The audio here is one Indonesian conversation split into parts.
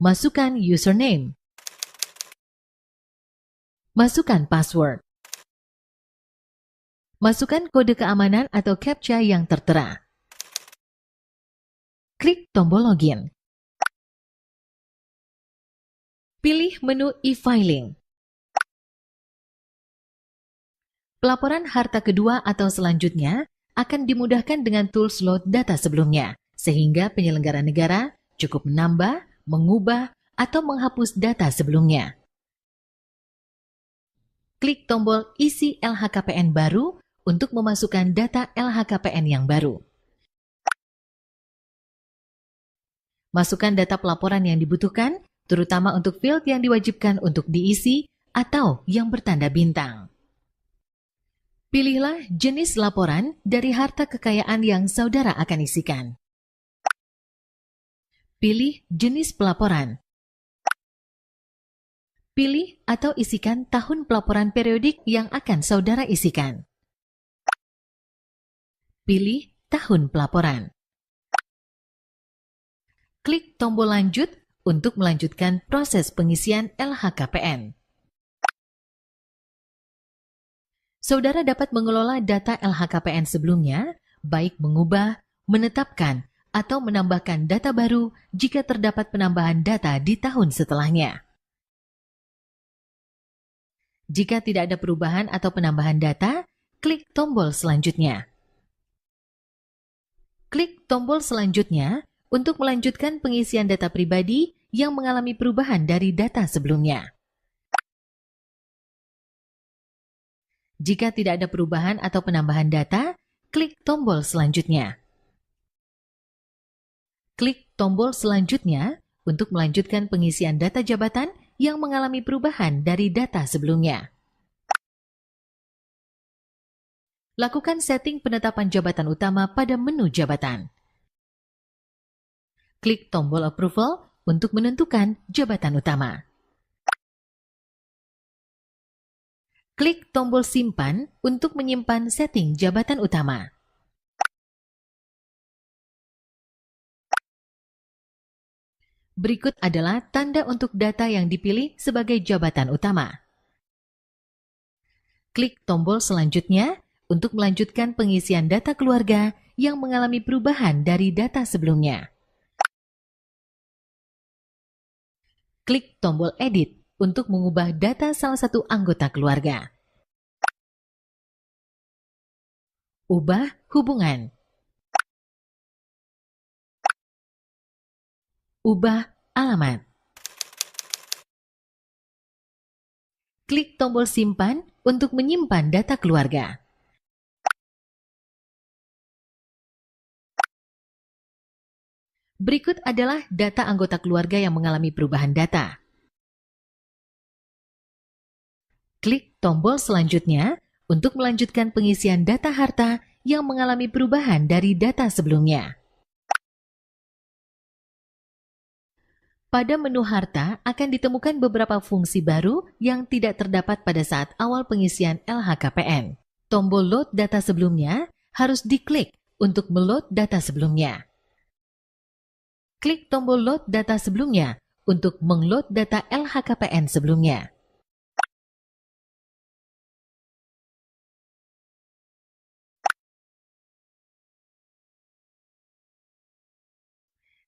Masukkan username. Masukkan password. Masukkan kode keamanan atau CAPTCHA yang tertera. Klik tombol login. Pilih menu e-filing. Pelaporan harta kedua atau selanjutnya akan dimudahkan dengan tools load data sebelumnya, sehingga penyelenggara negara cukup menambah, mengubah, atau menghapus data sebelumnya. Klik tombol isi LHKPN baru untuk memasukkan data LHKPN yang baru. Masukkan data pelaporan yang dibutuhkan, terutama untuk field yang diwajibkan untuk diisi atau yang bertanda bintang. Pilihlah jenis laporan dari harta kekayaan yang saudara akan isikan. Pilih jenis pelaporan. Pilih atau isikan tahun pelaporan periodik yang akan saudara isikan. Pilih tahun pelaporan. Klik tombol lanjut untuk melanjutkan proses pengisian LHKPN. Saudara dapat mengelola data LHKPN sebelumnya, baik mengubah, menetapkan, atau menambahkan data baru jika terdapat penambahan data di tahun setelahnya. Jika tidak ada perubahan atau penambahan data, klik tombol selanjutnya. Klik tombol selanjutnya untuk melanjutkan pengisian data pribadi yang mengalami perubahan dari data sebelumnya. Jika tidak ada perubahan atau penambahan data, klik tombol selanjutnya. Klik tombol selanjutnya untuk melanjutkan pengisian data jabatan yang mengalami perubahan dari data sebelumnya. Lakukan setting penetapan jabatan utama pada menu jabatan. Klik tombol approval untuk menentukan jabatan utama. Klik tombol simpan untuk menyimpan setting jabatan utama. Berikut adalah tanda untuk data yang dipilih sebagai jabatan utama. Klik tombol selanjutnya untuk melanjutkan pengisian data keluarga yang mengalami perubahan dari data sebelumnya. Klik tombol edit untuk mengubah data salah satu anggota keluarga. Ubah hubungan. Ubah alamat. Klik tombol simpan untuk menyimpan data keluarga. Berikut adalah data anggota keluarga yang mengalami perubahan data. Klik tombol selanjutnya untuk melanjutkan pengisian data harta yang mengalami perubahan dari data sebelumnya. Pada menu harta akan ditemukan beberapa fungsi baru yang tidak terdapat pada saat awal pengisian LHKPN. Tombol load data sebelumnya harus diklik untuk meload data sebelumnya. Klik tombol load data sebelumnya untuk mengload data LHKPN sebelumnya.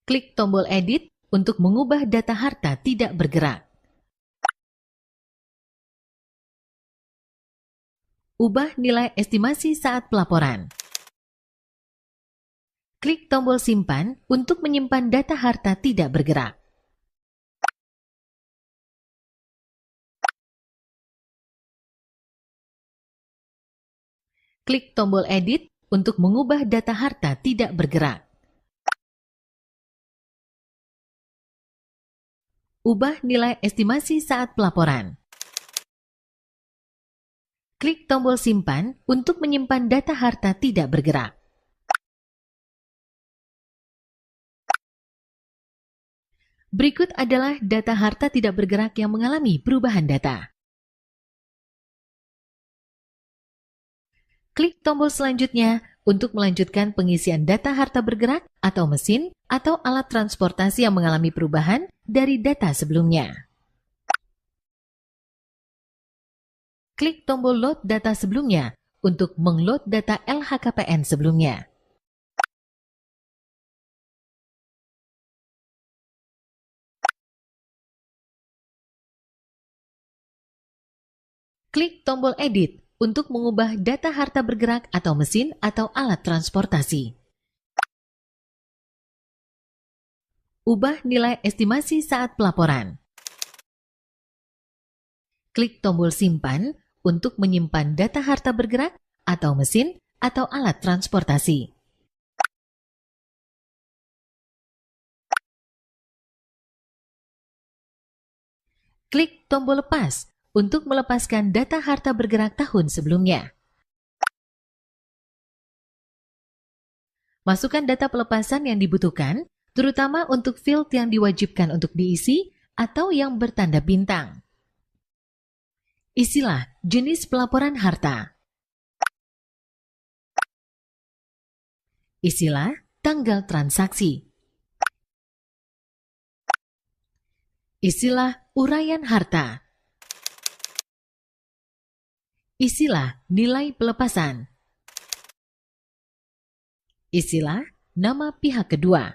Klik tombol edit untuk mengubah data harta tidak bergerak. Ubah nilai estimasi saat pelaporan. Klik tombol simpan untuk menyimpan data harta tidak bergerak. Klik tombol edit untuk mengubah data harta tidak bergerak. Ubah nilai estimasi saat pelaporan. Klik tombol simpan untuk menyimpan data harta tidak bergerak. Berikut adalah data harta tidak bergerak yang mengalami perubahan data. Klik tombol selanjutnya untuk melanjutkan pengisian data harta bergerak atau mesin atau alat transportasi yang mengalami perubahan dari data sebelumnya. Klik tombol load data sebelumnya untuk mengload data LHKPN sebelumnya. Klik tombol edit untuk mengubah data harta bergerak atau mesin atau alat transportasi. Ubah nilai estimasi saat pelaporan. Klik tombol simpan untuk menyimpan data harta bergerak atau mesin atau alat transportasi. Klik tombol lepas untuk melepaskan data harta bergerak tahun sebelumnya. Masukkan data pelepasan yang dibutuhkan, terutama untuk field yang diwajibkan untuk diisi atau yang bertanda bintang. Isilah jenis pelaporan harta. Isilah tanggal transaksi. Isilah uraian harta. Isilah nilai pelepasan. Isilah nama pihak kedua.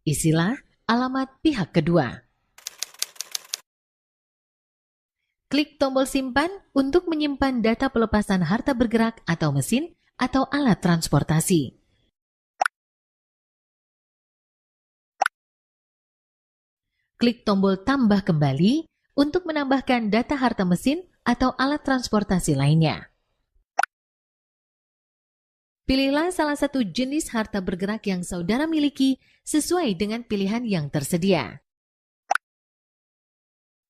Isilah alamat pihak kedua. Klik tombol simpan untuk menyimpan data pelepasan harta bergerak atau mesin atau alat transportasi. Klik tombol tambah kembali untuk menambahkan data harta mesin atau alat transportasi lainnya. Pilihlah salah satu jenis harta bergerak yang saudara miliki sesuai dengan pilihan yang tersedia.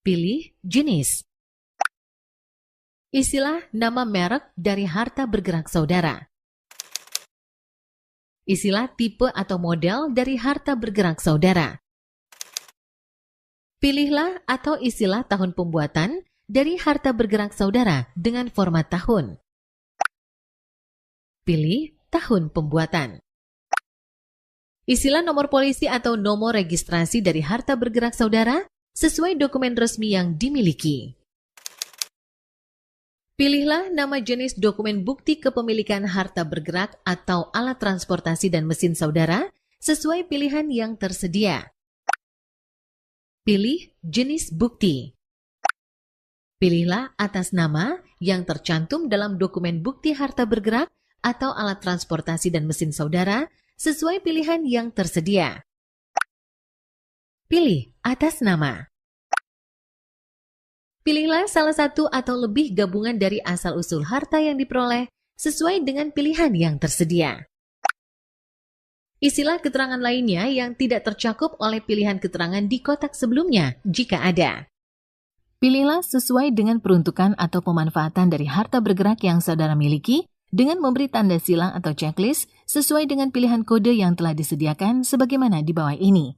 Pilih jenis. Isilah nama merek dari harta bergerak saudara. Isilah tipe atau model dari harta bergerak saudara. Pilihlah atau isilah tahun pembuatan dari harta bergerak saudara dengan format tahun. Pilih tahun pembuatan. Isilah nomor polisi atau nomor registrasi dari harta bergerak saudara sesuai dokumen resmi yang dimiliki. Pilihlah nama jenis dokumen bukti kepemilikan harta bergerak atau alat transportasi dan mesin saudara sesuai pilihan yang tersedia. Pilih jenis bukti. Pilihlah atas nama yang tercantum dalam dokumen bukti harta bergerak atau alat transportasi dan mesin saudara sesuai pilihan yang tersedia. Pilih atas nama. Pilihlah salah satu atau lebih gabungan dari asal-usul harta yang diperoleh sesuai dengan pilihan yang tersedia. Isilah keterangan lainnya yang tidak tercakup oleh pilihan keterangan di kotak sebelumnya jika ada. Pilihlah sesuai dengan peruntukan atau pemanfaatan dari harta bergerak yang saudara miliki dengan memberi tanda silang atau checklist sesuai dengan pilihan kode yang telah disediakan sebagaimana di bawah ini.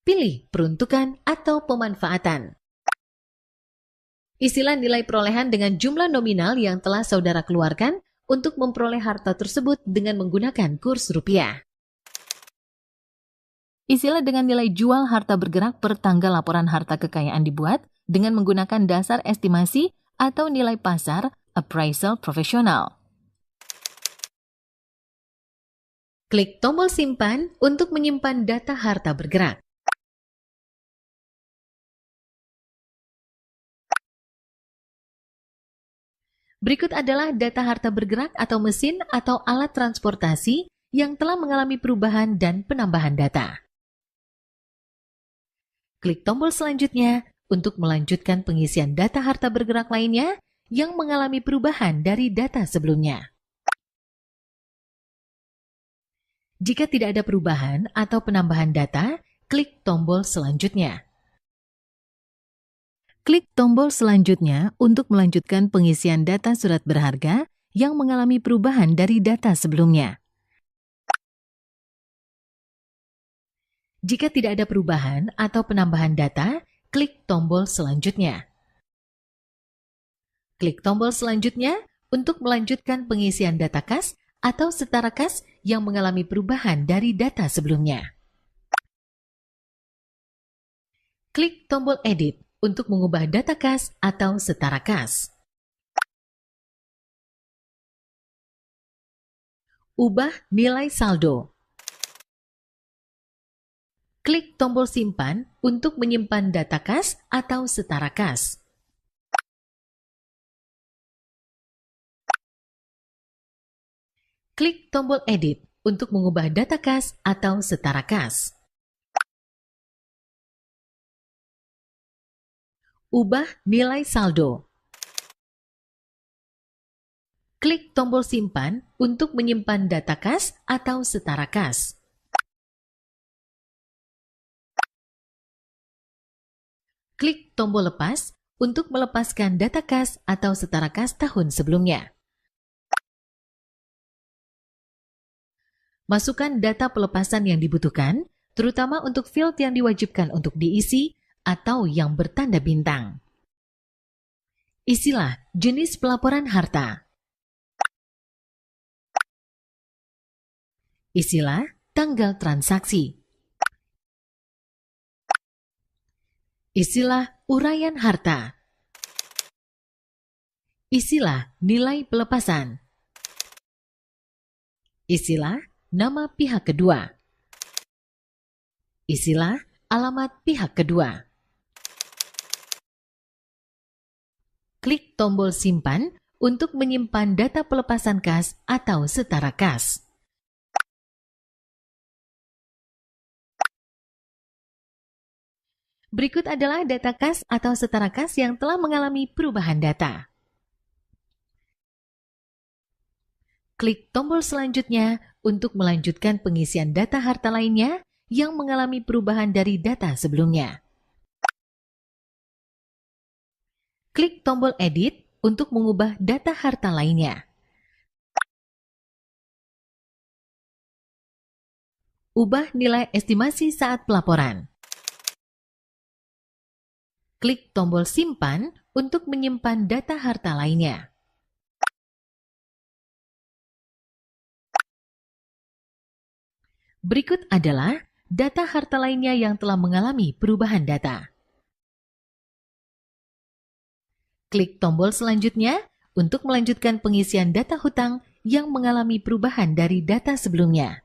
Pilih peruntukan atau pemanfaatan. Isilah nilai perolehan dengan jumlah nominal yang telah saudara keluarkan untuk memperoleh harta tersebut dengan menggunakan kurs rupiah. Isilah dengan nilai jual harta bergerak per tanggal laporan harta kekayaan dibuat dengan menggunakan dasar estimasi atau nilai pasar appraisal profesional. Klik tombol simpan untuk menyimpan data harta bergerak. Berikut adalah data harta bergerak atau mesin atau alat transportasi yang telah mengalami perubahan dan penambahan data. Klik tombol selanjutnya untuk melanjutkan pengisian data harta bergerak lainnya yang mengalami perubahan dari data sebelumnya. Jika tidak ada perubahan atau penambahan data, klik tombol selanjutnya. Klik tombol selanjutnya untuk melanjutkan pengisian data surat berharga yang mengalami perubahan dari data sebelumnya. Jika tidak ada perubahan atau penambahan data, klik tombol selanjutnya. Klik tombol selanjutnya untuk melanjutkan pengisian data kas atau setara kas yang mengalami perubahan dari data sebelumnya. Klik tombol Edit untuk mengubah data kas atau setara kas. Ubah nilai saldo. Klik tombol Simpan untuk menyimpan data kas atau setara kas. Klik tombol Edit untuk mengubah data kas atau setara kas. Ubah nilai saldo. Klik tombol Simpan untuk menyimpan data kas atau setara kas. Klik tombol Lepas untuk melepaskan data kas atau setara kas tahun sebelumnya. Masukkan data pelepasan yang dibutuhkan, terutama untuk field yang diwajibkan untuk diisi atau yang bertanda bintang. Isilah jenis pelaporan harta. Isilah tanggal transaksi. Isilah uraian harta. Isilah nilai pelepasan. Isilah nama pihak kedua. Isilah alamat pihak kedua. Klik tombol Simpan untuk menyimpan data pelepasan kas atau setara kas. Berikut adalah data kas atau setara kas yang telah mengalami perubahan data. Klik tombol selanjutnya untuk melanjutkan pengisian data harta lainnya yang mengalami perubahan dari data sebelumnya. Klik tombol Edit untuk mengubah data harta lainnya. Ubah nilai estimasi saat pelaporan. Klik tombol Simpan untuk menyimpan data harta lainnya. Berikut adalah data harta lainnya yang telah mengalami perubahan data. Klik tombol selanjutnya untuk melanjutkan pengisian data hutang yang mengalami perubahan dari data sebelumnya.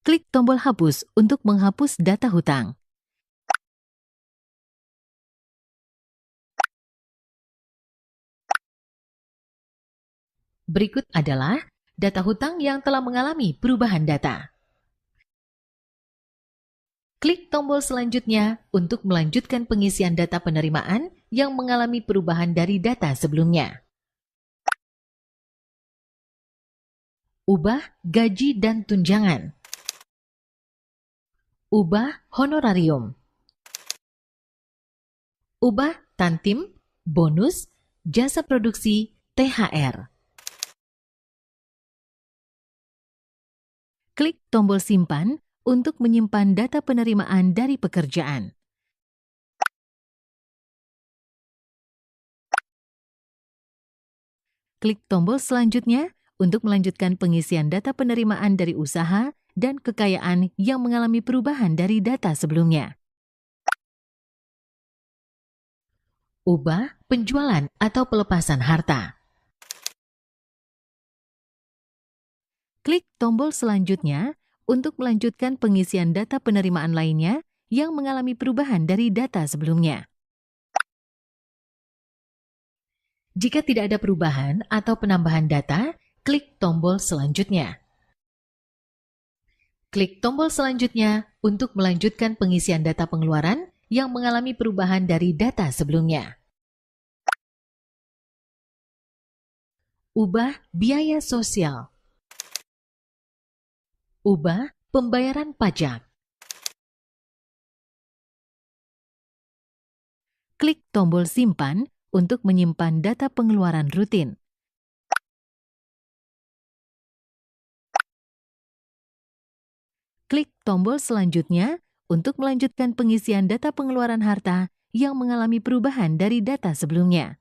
Klik tombol Hapus untuk menghapus data hutang. Berikut adalah data hutang yang telah mengalami perubahan data. Klik tombol selanjutnya untuk melanjutkan pengisian data penerimaan yang mengalami perubahan dari data sebelumnya. Ubah gaji dan tunjangan. Ubah honorarium. Ubah tantim, bonus, jasa produksi, THR. Klik tombol Simpan untuk menyimpan data penerimaan dari pekerjaan. Klik tombol selanjutnya untuk melanjutkan pengisian data penerimaan dari usaha dan kekayaan yang mengalami perubahan dari data sebelumnya. Ubah penjualan atau pelepasan harta. Klik tombol selanjutnya untuk melanjutkan pengisian data penerimaan lainnya yang mengalami perubahan dari data sebelumnya. Jika tidak ada perubahan atau penambahan data, klik tombol selanjutnya. Klik tombol selanjutnya untuk melanjutkan pengisian data pengeluaran yang mengalami perubahan dari data sebelumnya. Ubah biaya sosial. Ubah pembayaran pajak. Klik tombol Simpan untuk menyimpan data pengeluaran rutin. Klik tombol selanjutnya untuk melanjutkan pengisian data pengeluaran harta yang mengalami perubahan dari data sebelumnya.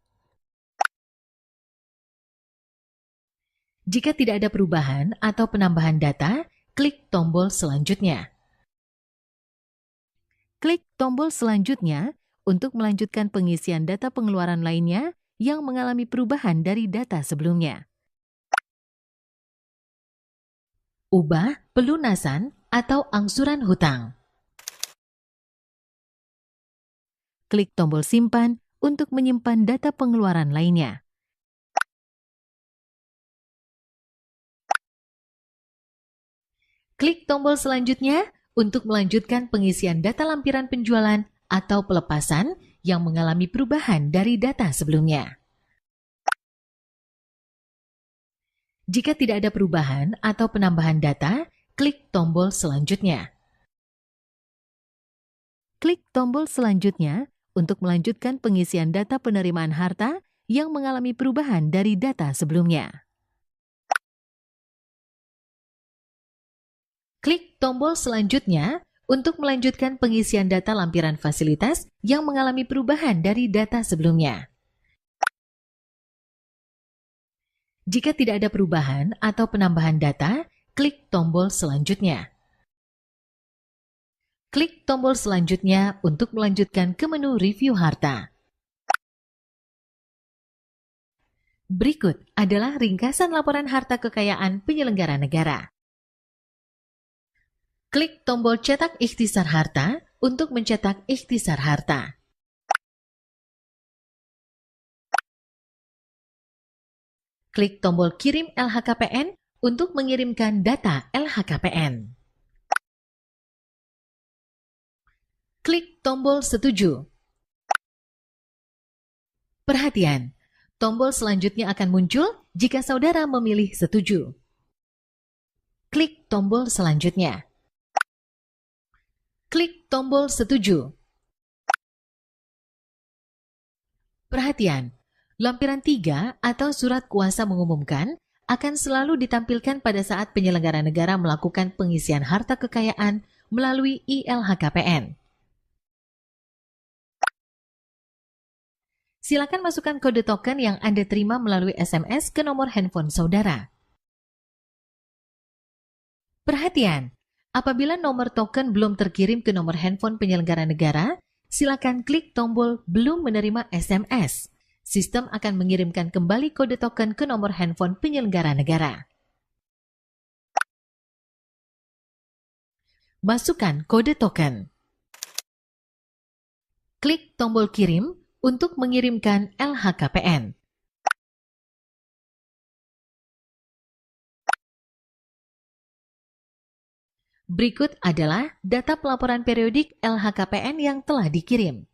Jika tidak ada perubahan atau penambahan data, klik tombol selanjutnya. Klik tombol selanjutnya untuk melanjutkan pengisian data pengeluaran lainnya yang mengalami perubahan dari data sebelumnya. Ubah pelunasan atau angsuran hutang. Klik tombol simpan untuk menyimpan data pengeluaran lainnya. Klik tombol selanjutnya untuk melanjutkan pengisian data lampiran penjualan atau pelepasan yang mengalami perubahan dari data sebelumnya. Jika tidak ada perubahan atau penambahan data, klik tombol selanjutnya. Klik tombol selanjutnya untuk melanjutkan pengisian data penerimaan harta yang mengalami perubahan dari data sebelumnya. Klik tombol selanjutnya untuk melanjutkan pengisian data lampiran fasilitas yang mengalami perubahan dari data sebelumnya. Jika tidak ada perubahan atau penambahan data, klik tombol selanjutnya. Klik tombol selanjutnya untuk melanjutkan ke menu review harta. Berikut adalah ringkasan laporan harta kekayaan penyelenggara negara. Klik tombol cetak ikhtisar harta untuk mencetak ikhtisar harta. Klik tombol kirim LHKPN untuk mengirimkan data LHKPN. Klik tombol setuju. Perhatian, tombol selanjutnya akan muncul jika saudara memilih setuju. Klik tombol selanjutnya. Klik tombol setuju. Perhatian, lampiran 3 atau surat kuasa mengumumkan akan selalu ditampilkan pada saat penyelenggara negara melakukan pengisian harta kekayaan melalui ILHKPN. Silakan masukkan kode token yang Anda terima melalui SMS ke nomor handphone saudara. Perhatian, apabila nomor token belum terkirim ke nomor handphone penyelenggara negara, silakan klik tombol belum menerima SMS. Sistem akan mengirimkan kembali kode token ke nomor handphone penyelenggara negara. Masukkan kode token. Klik tombol kirim untuk mengirimkan LHKPN. Berikut adalah data pelaporan periodik LHKPN yang telah dikirim.